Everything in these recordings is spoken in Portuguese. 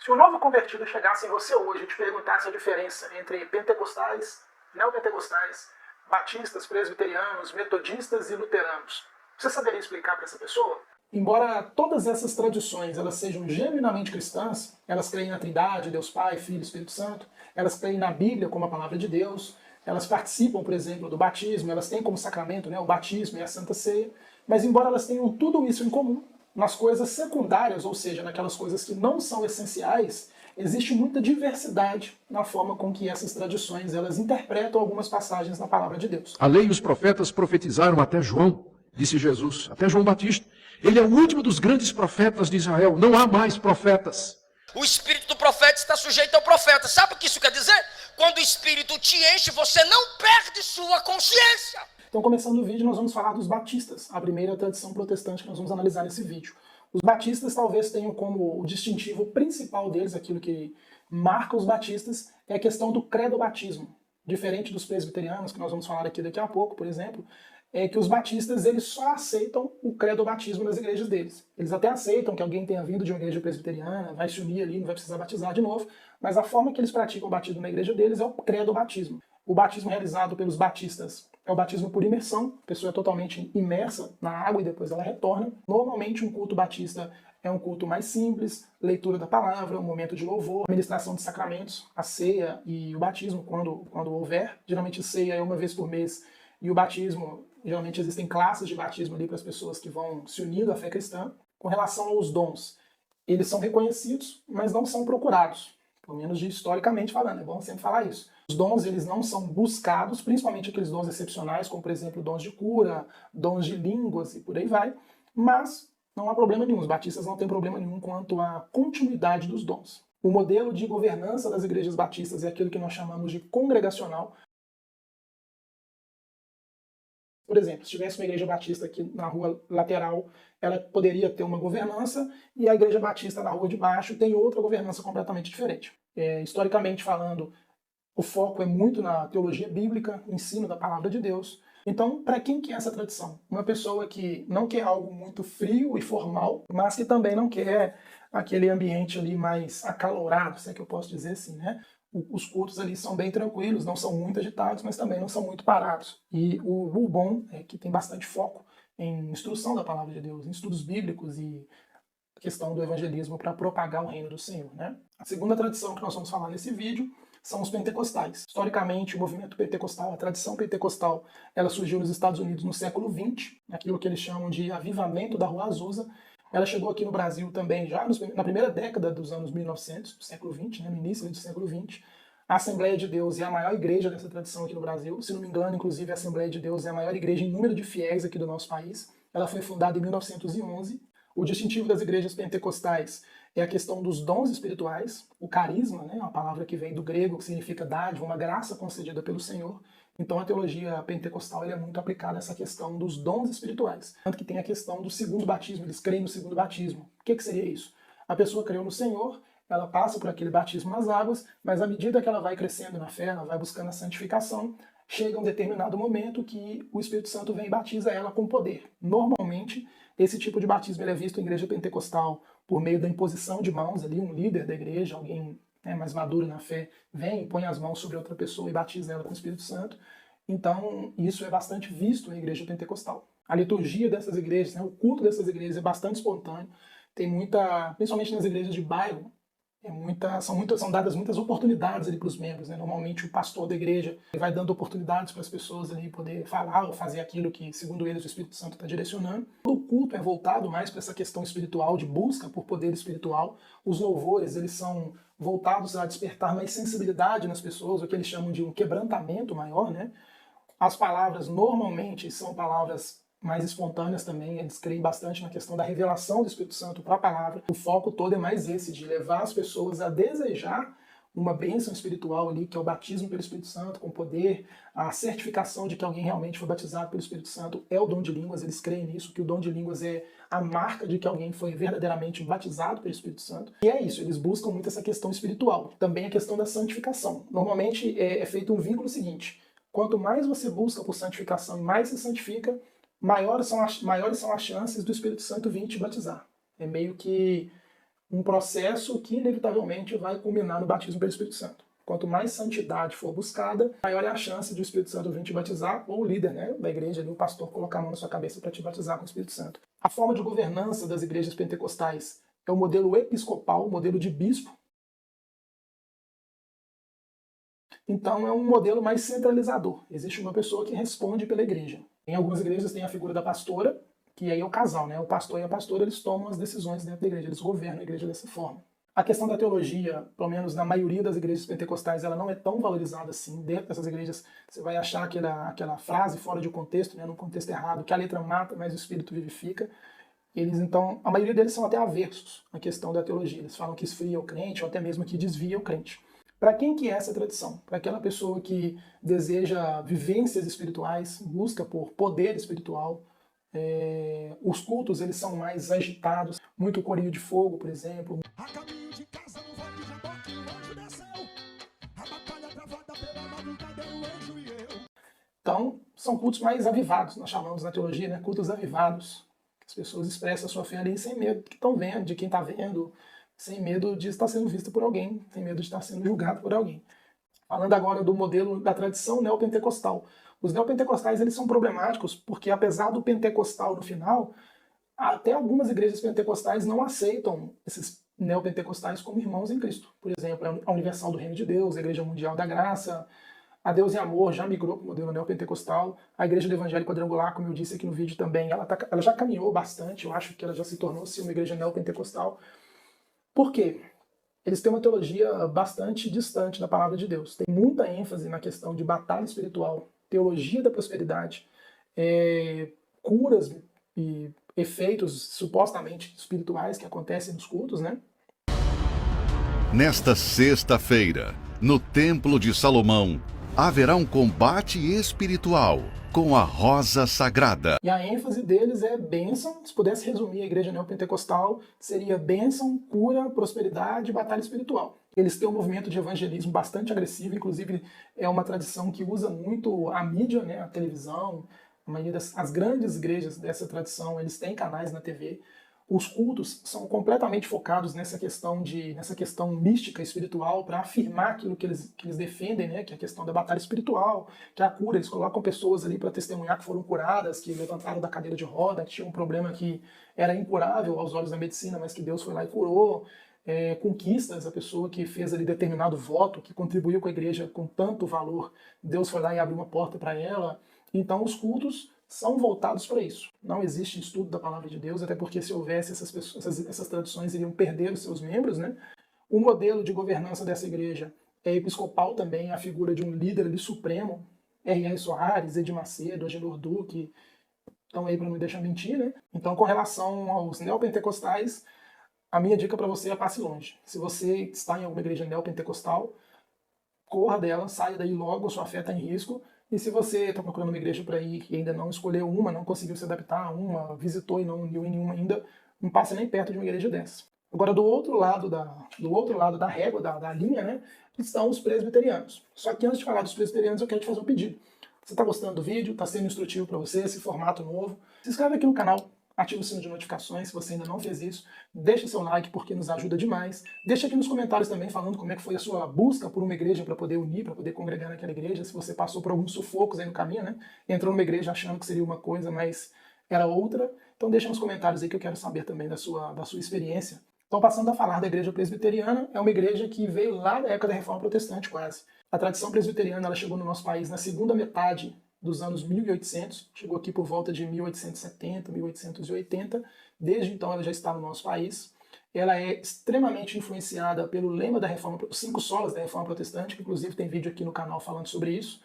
Se um novo convertido chegasse em você hoje e te perguntasse a diferença entre pentecostais, neopentecostais, batistas, presbiterianos, metodistas e luteranos, você saberia explicar para essa pessoa? Embora todas essas tradições elas sejam genuinamente cristãs, elas creem na Trindade, Deus Pai, Filho e Espírito Santo, elas creem na Bíblia como a palavra de Deus, elas participam, por exemplo, do batismo, elas têm como sacramento, né, o batismo e a Santa Ceia, mas embora elas tenham tudo isso em comum, nas coisas secundárias, ou seja, naquelas coisas que não são essenciais, existe muita diversidade na forma com que essas tradições elas interpretam algumas passagens na palavra de Deus. A lei e os profetas profetizaram até João, disse Jesus, até João Batista. Ele é o último dos grandes profetas de Israel, não há mais profetas. O espírito do profeta está sujeito ao profeta. Sabe o que isso quer dizer? Quando o espírito te enche, você não perde sua consciência. Então, começando o vídeo, nós vamos falar dos batistas, a primeira tradição protestante que nós vamos analisar nesse vídeo. Os batistas talvez tenham como o distintivo principal deles, aquilo que marca os batistas, é a questão do credobatismo. Diferente dos presbiterianos, que nós vamos falar aqui daqui a pouco, por exemplo, é que os batistas eles só aceitam o credobatismo nas igrejas deles. Eles até aceitam que alguém tenha vindo de uma igreja presbiteriana, vai se unir ali, não vai precisar batizar de novo, mas a forma que eles praticam o batismo na igreja deles é o credobatismo. O batismo realizado pelos batistas é o batismo por imersão, a pessoa é totalmente imersa na água e depois ela retorna. Normalmente um culto batista é um culto mais simples, leitura da palavra, um momento de louvor, administração de sacramentos, a ceia e o batismo quando houver. Geralmente ceia é uma vez por mês e o batismo, geralmente existem classes de batismo ali para as pessoas que vão se unindo à fé cristã. Com relação aos dons, eles são reconhecidos, mas não são procurados, pelo menos historicamente falando, é bom sempre falar isso. Os dons eles não são buscados, principalmente aqueles dons excepcionais, como por exemplo dons de cura, dons de línguas e por aí vai, mas não há problema nenhum, os batistas não têm problema nenhum quanto à continuidade dos dons. O modelo de governança das igrejas batistas é aquilo que nós chamamos de congregacional. Por exemplo, se tivesse uma igreja batista aqui na rua lateral, ela poderia ter uma governança e a igreja batista na rua de baixo tem outra governança completamente diferente. Historicamente falando, o foco é muito na teologia bíblica, ensino da palavra de Deus. Então, para quem que é essa tradição? Uma pessoa que não quer algo muito frio e formal, mas que também não quer aquele ambiente ali mais acalorado, se é que eu posso dizer assim, né? Os cultos ali são bem tranquilos, não são muito agitados, mas também não são muito parados. E o bom é que tem bastante foco em instrução da palavra de Deus, em estudos bíblicos e questão do evangelismo para propagar o reino do Senhor, né? A segunda tradição que nós vamos falar nesse vídeo são os pentecostais. Historicamente, o movimento pentecostal, a tradição pentecostal, ela surgiu nos Estados Unidos no século XX, aquilo que eles chamam de avivamento da Rua Azusa. Ela chegou aqui no Brasil também já na primeira década dos anos 1900, do século XX, né, no início do século XX. A Assembleia de Deus é a maior igreja dessa tradição aqui no Brasil. Se não me engano, inclusive, a Assembleia de Deus é a maior igreja em número de fiéis aqui do nosso país. Ela foi fundada em 1911. O distintivo das igrejas pentecostais é a questão dos dons espirituais, o carisma, né, uma palavra que vem do grego, que significa dádiva, uma graça concedida pelo Senhor. Então a teologia pentecostal é muito aplicada a essa questão dos dons espirituais. Tanto que tem a questão do segundo batismo, eles creem no segundo batismo. O que seria isso? A pessoa creu no Senhor, ela passa por aquele batismo nas águas, mas à medida que ela vai crescendo na fé, ela vai buscando a santificação, chega um determinado momento que o Espírito Santo vem e batiza ela com poder. Normalmente, esse tipo de batismo ele é visto em igreja pentecostal por meio da imposição de mãos ali, um líder da igreja, alguém mais maduro na fé, vem, põe as mãos sobre outra pessoa e batiza ela com o Espírito Santo. Então, isso é bastante visto na igreja pentecostal. A liturgia dessas igrejas, o culto dessas igrejas é bastante espontâneo. Tem muita, principalmente nas igrejas de bairro, são dadas muitas oportunidades ali para os membros, né? Normalmente o pastor da igreja vai dando oportunidades para as pessoas ali poder falar ou fazer aquilo que, segundo eles, o Espírito Santo está direcionando. O culto é voltado mais para essa questão espiritual, de busca por poder espiritual. Os louvores, eles são voltados a despertar mais sensibilidade nas pessoas, o que eles chamam de um quebrantamento maior, né? As palavras normalmente são palavras mais espontâneas também, eles creem bastante na questão da revelação do Espírito Santo para a palavra. O foco todo é mais esse, de levar as pessoas a desejar uma bênção espiritual ali, que é o batismo pelo Espírito Santo, com poder, a certificação de que alguém realmente foi batizado pelo Espírito Santo é o dom de línguas, eles creem nisso, que o dom de línguas é a marca de que alguém foi verdadeiramente batizado pelo Espírito Santo. E é isso, eles buscam muito essa questão espiritual. Também a questão da santificação. Normalmente é feito um vínculo seguinte, quanto mais você busca por santificação e mais se santifica, maiores são as chances do Espírito Santo vir te batizar. É meio que um processo que inevitavelmente vai culminar no batismo pelo Espírito Santo. Quanto mais santidade for buscada, maior é a chance de o Espírito Santo vir te batizar, ou o líder, né, da igreja, ali, o pastor, colocar a mão na sua cabeça para te batizar com o Espírito Santo. A forma de governança das igrejas pentecostais é o modelo episcopal, o modelo de bispo. Então é um modelo mais centralizador. Existe uma pessoa que responde pela igreja. Em algumas igrejas tem a figura da pastora, que aí é o casal, né? O pastor e a pastora, eles tomam as decisões dentro da igreja, eles governam a igreja dessa forma. A questão da teologia, pelo menos na maioria das igrejas pentecostais, ela não é tão valorizada assim. Dentro dessas igrejas, você vai achar aquela frase fora de contexto, né, no contexto errado, que a letra mata, mas o espírito vivifica. Eles, então, a maioria deles são até aversos à questão da teologia. Eles falam que esfria o crente, ou até mesmo que desvia o crente. Para quem que é essa tradição? Para aquela pessoa que deseja vivências espirituais, busca por poder espiritual. Os cultos, eles são mais agitados, muito corinho de fogo, por exemplo. A caminho de casa, no vale de Jaboque, o anjo desceu. A batalha travada pela madrugada, o anjo e eu. Então, são cultos mais avivados, nós chamamos na teologia, né? Cultos avivados. Que as pessoas expressam a sua fé ali sem medo do que estão vendo, de quem está vendo, sem medo de estar sendo visto por alguém, sem medo de estar sendo julgado por alguém. Falando agora do modelo da tradição neopentecostal. Os neopentecostais, eles são problemáticos porque, apesar do pentecostal no final, até algumas igrejas pentecostais não aceitam esses neopentecostais como irmãos em Cristo. Por exemplo, a Universal do Reino de Deus, a Igreja Mundial da Graça, a Deus e Amor já migrou para o modelo neopentecostal. A Igreja do Evangelho Quadrangular, como eu disse aqui no vídeo também, ela já caminhou bastante, eu acho que ela já se tornou-se uma igreja neopentecostal. Por quê? Eles têm uma teologia bastante distante da palavra de Deus. Tem muita ênfase na questão de batalha espiritual, teologia da prosperidade, curas e efeitos supostamente espirituais que acontecem nos cultos, né? Nesta sexta-feira, no Templo de Salomão, haverá um combate espiritual com a rosa sagrada. E a ênfase deles é bênção. Se pudesse resumir a igreja neopentecostal, seria bênção, cura, prosperidade e batalha espiritual. Eles têm um movimento de evangelismo bastante agressivo, inclusive é uma tradição que usa muito a mídia, né, a televisão. A maioria as grandes igrejas dessa tradição, eles têm canais na TV. Os cultos são completamente focados nessa questão mística, espiritual, para afirmar aquilo que eles defendem, né, que é a questão da batalha espiritual, que é a cura. Eles colocam pessoas ali para testemunhar que foram curadas, que levantaram da cadeira de roda, que tinham um problema que era incurável aos olhos da medicina, mas que Deus foi lá e curou. Conquistas, a pessoa que fez ali determinado voto, que contribuiu com a igreja com tanto valor, Deus foi lá e abriu uma porta para ela. Então os cultos são voltados para isso. Não existe estudo da palavra de Deus, até porque se houvesse essas tradições iriam perder os seus membros, né? O modelo de governança dessa igreja é episcopal também, a figura de um líder ali supremo, R.R. Soares, Edir Macedo, Agenor Duque, estão aí para não me deixar mentir, né? Então, com relação aos neopentecostais, a minha dica para você é passe longe. Se você está em alguma igreja neopentecostal, corra dela, saia daí logo, sua fé está em risco. E se você está procurando uma igreja para ir e ainda não escolheu uma, não conseguiu se adaptar a uma, visitou e não uniu em nenhuma ainda, não passe nem perto de uma igreja dessa. Agora, do outro lado da régua, da linha, né, estão os presbiterianos. Só que antes de falar dos presbiterianos, eu quero te fazer um pedido. Você está gostando do vídeo? Está sendo instrutivo para você, esse formato novo? Se inscreve aqui no canal. Ativa o sino de notificações se você ainda não fez isso. Deixa seu like porque nos ajuda demais. Deixa aqui nos comentários também falando como é que foi a sua busca por uma igreja para poder unir, para poder congregar naquela igreja. Se você passou por alguns sufocos aí no caminho, né? Entrou numa igreja achando que seria uma coisa, mas era outra. Então deixa nos comentários aí que eu quero saber também da sua experiência. Então, passando a falar da igreja presbiteriana, é uma igreja que veio lá da época da Reforma Protestante quase. A tradição presbiteriana ela chegou no nosso país na segunda metade dos anos 1800, chegou aqui por volta de 1870, 1880, desde então ela já está no nosso país. Ela é extremamente influenciada pelo lema da Reforma, os 5 solas da Reforma Protestante, que inclusive tem vídeo aqui no canal falando sobre isso.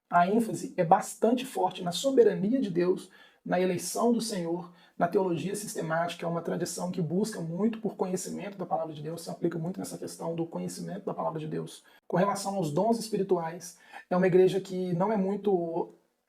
A ênfase é bastante forte na soberania de Deus, na eleição do Senhor, na teologia sistemática, é uma tradição que busca muito por conhecimento da palavra de Deus, se aplica muito nessa questão do conhecimento da palavra de Deus. Com relação aos dons espirituais, é uma igreja que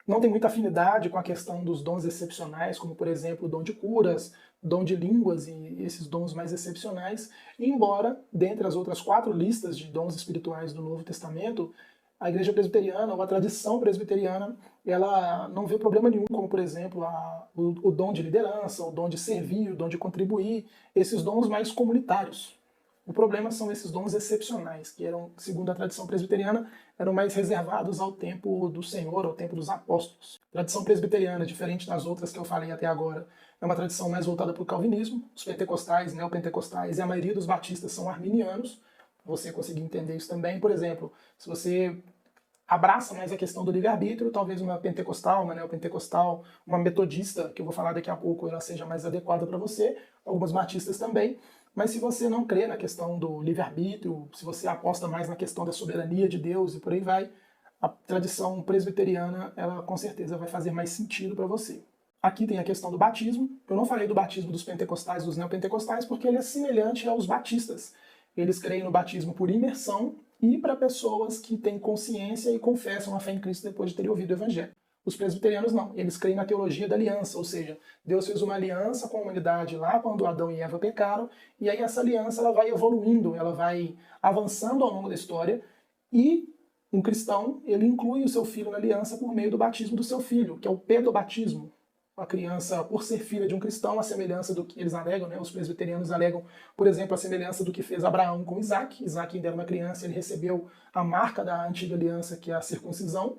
não tem muita afinidade com a questão dos dons excepcionais, como, por exemplo, o dom de curas, dom de línguas e esses dons mais excepcionais, embora, dentre as outras 4 listas de dons espirituais do Novo Testamento, A igreja presbiteriana, ou a tradição presbiteriana, ela não vê problema nenhum, como, por exemplo, o dom de liderança, o dom de servir, o dom de contribuir, esses dons mais comunitários. O problema são esses dons excepcionais, que eram, segundo a tradição presbiteriana, eram mais reservados ao tempo do Senhor, ao tempo dos apóstolos. A tradição presbiteriana, diferente das outras que eu falei até agora, é uma tradição mais voltada para o calvinismo. Os pentecostais, neopentecostais e a maioria dos batistas são arminianos. Você conseguir entender isso também. Por exemplo, se você abraça mais a questão do livre-arbítrio, talvez uma pentecostal, uma neopentecostal, uma metodista, que eu vou falar daqui a pouco, ela seja mais adequada para você, algumas batistas também. Mas se você não crê na questão do livre-arbítrio, se você aposta mais na questão da soberania de Deus e por aí vai, a tradição presbiteriana, ela com certeza vai fazer mais sentido para você. Aqui tem a questão do batismo. Eu não falei do batismo dos pentecostais, dos neopentecostais, porque ele é semelhante aos batistas. Eles creem no batismo por imersão e para pessoas que têm consciência e confessam a fé em Cristo depois de terem ouvido o Evangelho. Os presbiterianos não, eles creem na teologia da aliança, ou seja, Deus fez uma aliança com a humanidade lá quando Adão e Eva pecaram, e aí essa aliança ela vai evoluindo, ela vai avançando ao longo da história, e um cristão, ele inclui o seu filho na aliança por meio do batismo do seu filho, que é o pedobatismo. A criança, por ser filha de um cristão, a semelhança do que eles alegam, né? Os presbiterianos alegam, por exemplo, a semelhança do que fez Abraão com Isaac. Isaac ainda era uma criança, ele recebeu a marca da antiga aliança, que é a circuncisão.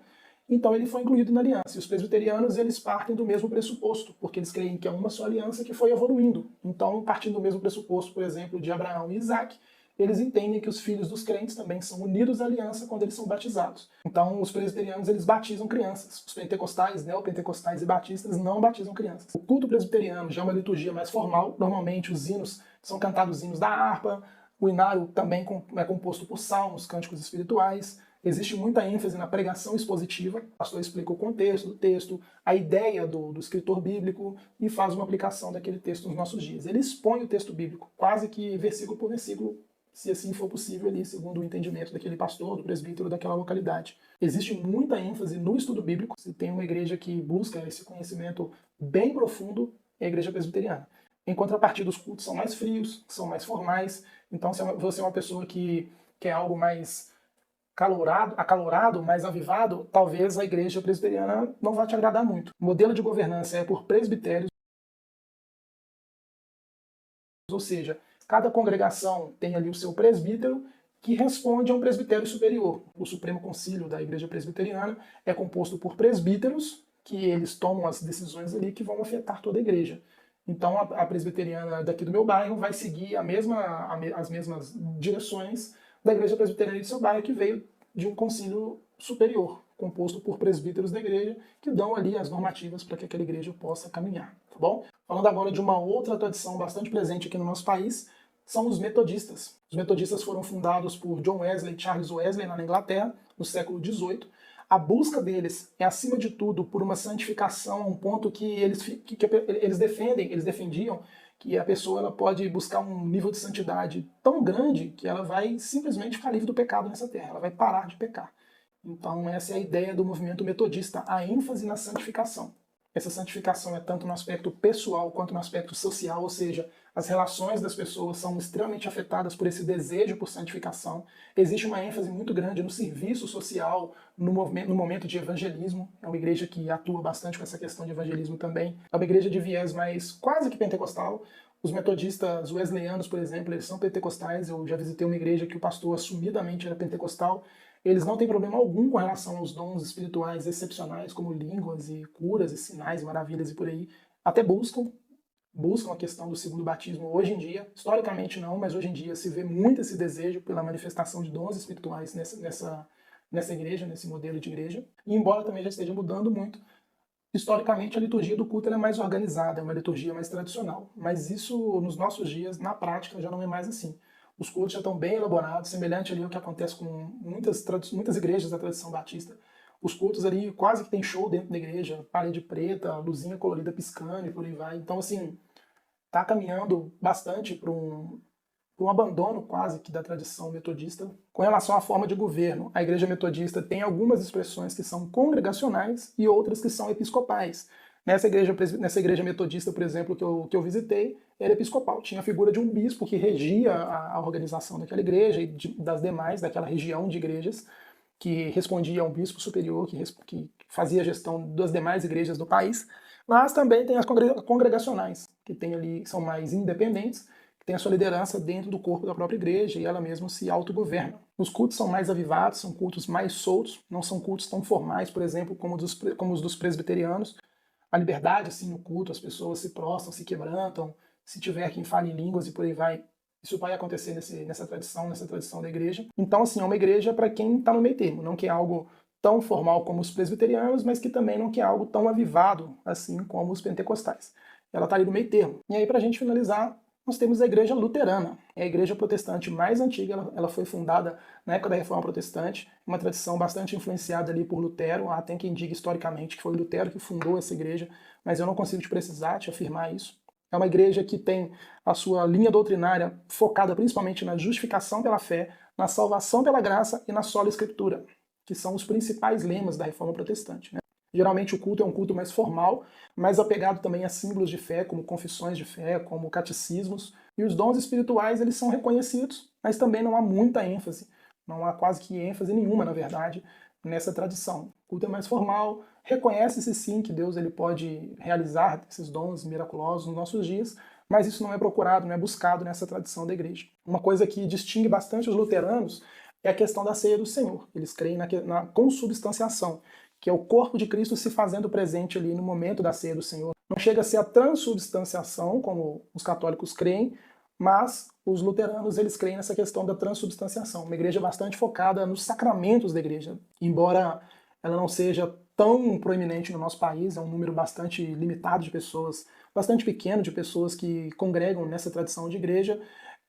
Então ele foi incluído na aliança. E os presbiterianos, eles partem do mesmo pressuposto, porque eles creem que é uma só aliança que foi evoluindo. Então, partindo do mesmo pressuposto, por exemplo, de Abraão e Isaac, eles entendem que os filhos dos crentes também são unidos à aliança quando eles são batizados. Então, os presbiterianos, eles batizam crianças. Os pentecostais, neopentecostais e batistas não batizam crianças. O culto presbiteriano já é uma liturgia mais formal. Normalmente, os hinos são cantados hinos da harpa. O inário também é composto por salmos, cânticos espirituais. Existe muita ênfase na pregação expositiva. O pastor explica o contexto do texto, a ideia do escritor bíblico e faz uma aplicação daquele texto nos nossos dias. Ele expõe o texto bíblico, quase que versículo por versículo, se assim for possível ali, segundo o entendimento daquele pastor, do presbítero daquela localidade. Existe muita ênfase no estudo bíblico. Se tem uma igreja que busca esse conhecimento bem profundo, é a igreja presbiteriana. Em contrapartida, os cultos são mais frios, são mais formais. Então, se você é uma pessoa que quer algo mais acalorado, mais avivado, talvez a igreja presbiteriana não vá te agradar muito. O modelo de governança é por presbitérios, ou seja, cada congregação tem ali o seu presbítero que responde a um presbitério superior. O Supremo Concílio da Igreja Presbiteriana é composto por presbíteros, que eles tomam as decisões ali que vão afetar toda a igreja. Então a presbiteriana daqui do meu bairro vai seguir as mesmas direções da Igreja Presbiteriana do seu bairro, que veio de um concílio superior, composto por presbíteros da igreja, que dão ali as normativas para que aquela igreja possa caminhar. Tá bom? Falando agora de uma outra tradição bastante presente aqui no nosso país, são os metodistas. Os metodistas foram fundados por John Wesley e Charles Wesley, lá na Inglaterra, no século XVIII. A busca deles é, acima de tudo, por uma santificação, a um ponto que eles defendiam que a pessoa ela pode buscar um nível de santidade tão grande que ela vai simplesmente ficar livre do pecado nessa terra, ela vai parar de pecar. Então essa é a ideia do movimento metodista, a ênfase na santificação. Essa santificação é tanto no aspecto pessoal quanto no aspecto social, ou seja, as relações das pessoas são extremamente afetadas por esse desejo por santificação. Existe uma ênfase muito grande no serviço social, no momento de evangelismo. É uma igreja que atua bastante com essa questão de evangelismo também. É uma igreja de viés mais quase que pentecostal. Os metodistas wesleyanos, por exemplo, eles são pentecostais. Eu já visitei uma igreja que o pastor assumidamente era pentecostal. Eles não têm problema algum com relação aos dons espirituais excepcionais, como línguas e curas e sinais, maravilhas e por aí. Até buscam a questão do segundo batismo hoje em dia. Historicamente não, mas hoje em dia se vê muito esse desejo pela manifestação de dons espirituais nessa igreja, nesse modelo de igreja. E embora também já esteja mudando muito, historicamente a liturgia do culto é mais organizada, é uma liturgia mais tradicional. Mas isso, nos nossos dias, na prática, já não é mais assim. Os cultos já estão bem elaborados, semelhante ali ao que acontece com muitas igrejas da tradição batista. Os cultos ali quase que tem show dentro da igreja, parede preta, luzinha colorida piscando e por aí vai. Então, assim, está caminhando bastante para um abandono quase que da tradição metodista. Com relação à forma de governo, a igreja metodista tem algumas expressões que são congregacionais e outras que são episcopais. Nessa igreja metodista, por exemplo, que eu visitei, era episcopal. Tinha a figura de um bispo que regia a organização daquela igreja e das demais, daquela região de igrejas. que respondia a um bispo superior, que fazia a gestão das demais igrejas do país, mas também tem as congregacionais, que tem ali, são mais independentes, que tem a sua liderança dentro do corpo da própria igreja e ela mesma se autogoverna. Os cultos são mais avivados, são cultos mais soltos, não são cultos tão formais, por exemplo, como os dos presbiterianos. A liberdade, assim, no culto, as pessoas se prostram, se quebrantam, se tiver quem fale em línguas e por aí vai. Isso vai acontecer nessa tradição da igreja. Então, assim, é uma igreja para quem está no meio termo, não quer algo tão formal como os presbiterianos, mas que também não quer algo tão avivado, assim como os pentecostais. Ela está ali no meio termo. E aí, para a gente finalizar, nós temos a igreja luterana. É a igreja protestante mais antiga, ela foi fundada na época da Reforma Protestante, uma tradição bastante influenciada ali por Lutero. Há até quem diga historicamente que foi Lutero que fundou essa igreja, mas eu não consigo te afirmar isso. É uma igreja que tem a sua linha doutrinária focada principalmente na justificação pela fé, na salvação pela graça e na sola escritura, que são os principais lemas da Reforma Protestante, né? Geralmente o culto é um culto mais formal, mais apegado também a símbolos de fé, como confissões de fé, como catecismos. E os dons espirituais, eles são reconhecidos, mas também não há muita ênfase, não há quase que ênfase nenhuma, na verdade, nessa tradição. O culto é mais formal, reconhece-se sim que Deus ele pode realizar esses dons miraculosos nos nossos dias, mas isso não é procurado, não é buscado nessa tradição da igreja. Uma coisa que distingue bastante os luteranos é a questão da ceia do Senhor. Eles creem na consubstanciação, que é o corpo de Cristo se fazendo presente ali no momento da ceia do Senhor. Não chega a ser a transubstanciação, como os católicos creem, mas os luteranos eles creem nessa questão da transubstanciação. Uma igreja bastante focada nos sacramentos da igreja. Embora ela não seja tão proeminente no nosso país, é um número bastante limitado de pessoas, bastante pequeno de pessoas que congregam nessa tradição de igreja,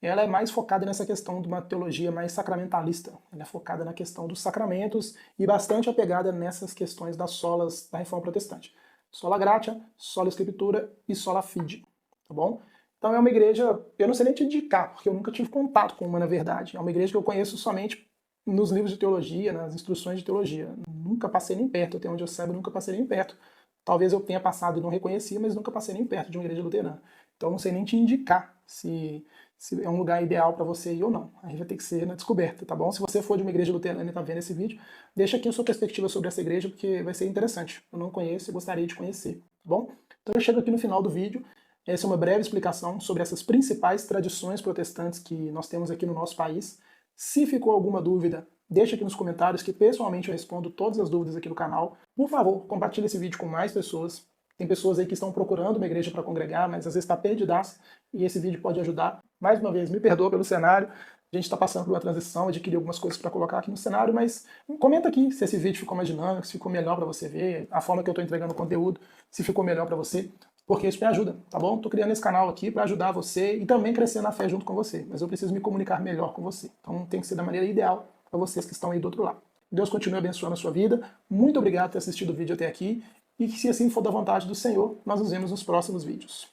ela é mais focada nessa questão de uma teologia mais sacramentalista. Ela é focada na questão dos sacramentos e bastante apegada nessas questões das solas da Reforma Protestante. Sola gratia, sola escritura e sola fide, tá bom? Então é uma igreja, eu não sei nem te indicar, porque eu nunca tive contato com uma, na verdade. É uma igreja que eu conheço somente nos livros de teologia, nas instruções de teologia. Nunca passei nem perto, até onde eu saiba, nunca passei nem perto. Talvez eu tenha passado e não reconheci, mas nunca passei nem perto de uma igreja luterana. Então eu não sei nem te indicar se é um lugar ideal para você ir ou não. Aí vai ter que ser na descoberta, tá bom? Se você for de uma igreja luterana e está vendo esse vídeo, deixa aqui a sua perspectiva sobre essa igreja, porque vai ser interessante. Eu não conheço e gostaria de conhecer, tá bom? Então eu chego aqui no final do vídeo. Essa é uma breve explicação sobre essas principais tradições protestantes que nós temos aqui no nosso país. Se ficou alguma dúvida, deixa aqui nos comentários que pessoalmente eu respondo todas as dúvidas aqui no canal. Por favor, compartilhe esse vídeo com mais pessoas. Tem pessoas aí que estão procurando uma igreja para congregar, mas às vezes está perdidaça e esse vídeo pode ajudar. Mais uma vez, me perdoa pelo cenário. A gente está passando por uma transição, adquiri algumas coisas para colocar aqui no cenário, mas comenta aqui se esse vídeo ficou mais dinâmico, se ficou melhor para você ver, a forma que eu estou entregando o conteúdo, se ficou melhor para você, porque isso me ajuda, tá bom? Estou criando esse canal aqui para ajudar você e também crescer na fé junto com você, mas eu preciso me comunicar melhor com você. Então tem que ser da maneira ideal para vocês que estão aí do outro lado. Deus continue abençoando a sua vida. Muito obrigado por ter assistido o vídeo até aqui. E que se assim for da vontade do Senhor, nós nos vemos nos próximos vídeos.